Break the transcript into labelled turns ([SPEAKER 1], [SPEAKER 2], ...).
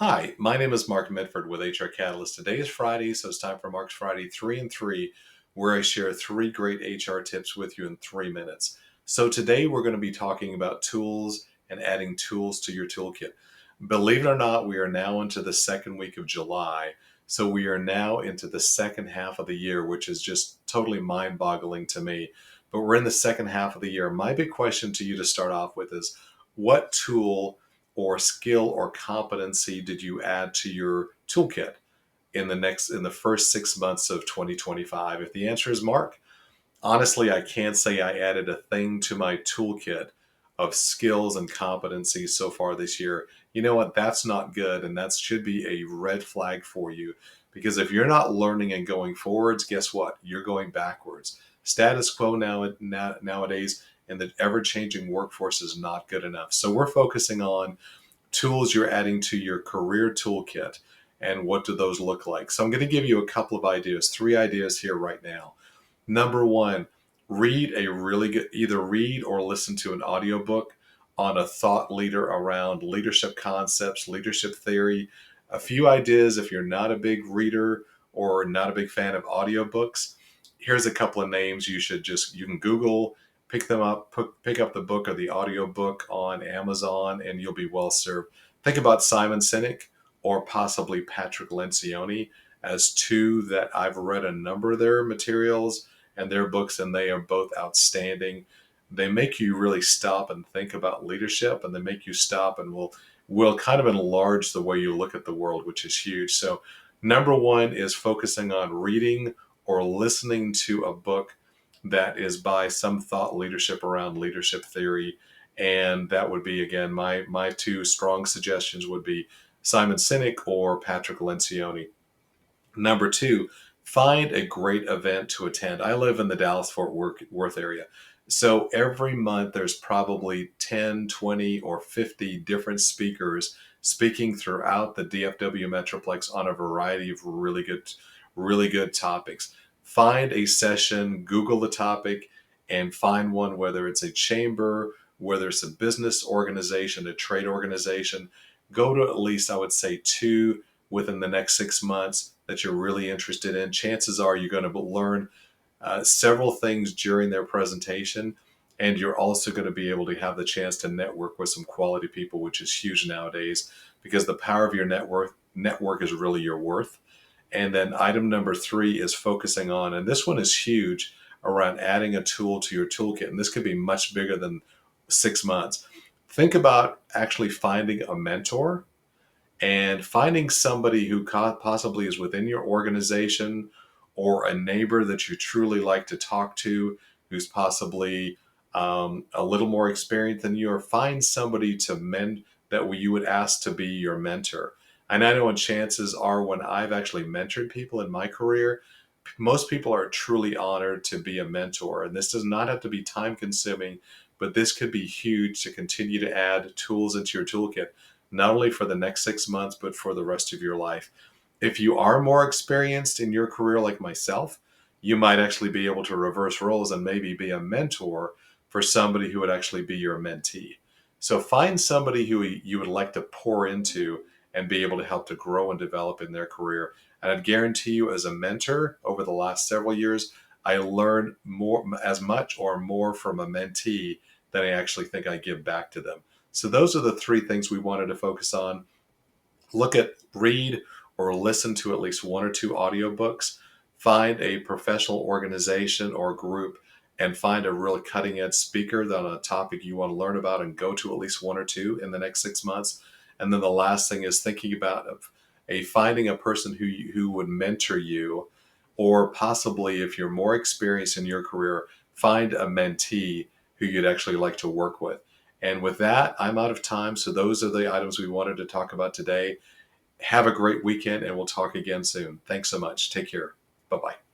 [SPEAKER 1] Hi, my name is Mark Medford with HR Catalyst. Today is Friday, so it's time for Mark's Friday 3 and 3, where I share three great HR tips with you in 3 minutes. So today we're going to be talking about tools and adding tools to your toolkit. Believe it or not, we are now into the second week of July. So we are now into the second half of the year, which is just totally mind-boggling to me. But we're in the second half of the year. My big question to you to start off with is, what tool or skill or competency did you add to your toolkit in the first 6 months of 2025? If the answer is Mark, honestly, I can't say I added a thing to my toolkit of skills and competencies so far this year. You know what? That's not good, and that should be a red flag for you, because if you're not learning and going forwards, guess what? You're going backwards. Status quo nowadays in the ever-changing workforce is not good enough. So we're focusing on tools you're adding to your career toolkit, and what do those look like. So I'm going to give you a couple of ideas, three ideas here right now. Number one, either read or listen to an audiobook on a thought leader around leadership concepts, leadership theory. A few ideas if you're not a big reader or not a big fan of audiobooks. Here's a couple of names you can Google, pick them up, pick up the book or the audiobook on Amazon, and you'll be well served. Think about Simon Sinek or possibly Patrick Lencioni as two that I've read a number of their materials and their books, and they are both outstanding. They make you really stop and think about leadership, and they make you stop and will kind of enlarge the way you look at the world, which is huge. So number one is focusing on reading or listening to a book that is by some thought leadership around leadership theory. And that would be, again, my two strong suggestions would be Simon Sinek or Patrick Lencioni. Number two, find a great event to attend. I live in the Dallas-Fort Worth area. So every month there's probably 10, 20, or 50 different speakers speaking throughout the DFW Metroplex on a variety of really good topics. Find a session, Google the topic, and find one, whether it's a chamber, whether it's a business organization, a trade organization. Go to at least, I would say, two within the next 6 months that you're really interested in. Chances are you're going to learn several things during their presentation, and you're also going to be able to have the chance to network with some quality people, which is huge nowadays, because the power of your network is really your worth. And then item number three is focusing on, and this one is huge, around adding a tool to your toolkit. And this could be much bigger than 6 months. Think about actually finding a mentor and finding somebody who possibly is within your organization, or a neighbor that you truly like to talk to, who's possibly a little more experienced than you, or find somebody that you would ask to be your mentor. And I know, and chances are, when I've actually mentored people in my career, most people are truly honored to be a mentor. And this does not have to be time consuming, but this could be huge to continue to add tools into your toolkit, not only for the next 6 months, but for the rest of your life. If you are more experienced in your career, like myself, you might actually be able to reverse roles and maybe be a mentor for somebody who would actually be your mentee. So find somebody who you would like to pour into and be able to help to grow and develop in their career. And I'd guarantee you, as a mentor over the last several years, I learned more, as much or more from a mentee than I actually think I give back to them. So those are the three things we wanted to focus on. Read or listen to at least one or two audiobooks. Find a professional organization or group and find a really cutting edge speaker on a topic you want to learn about, and go to at least one or two in the next 6 months. And then the last thing is thinking about finding a person who would mentor you, or possibly, if you're more experienced in your career, find a mentee who you'd actually like to work with. And with that, I'm out of time. So those are the items we wanted to talk about today. Have a great weekend, and we'll talk again soon. Thanks so much. Take care. Bye bye.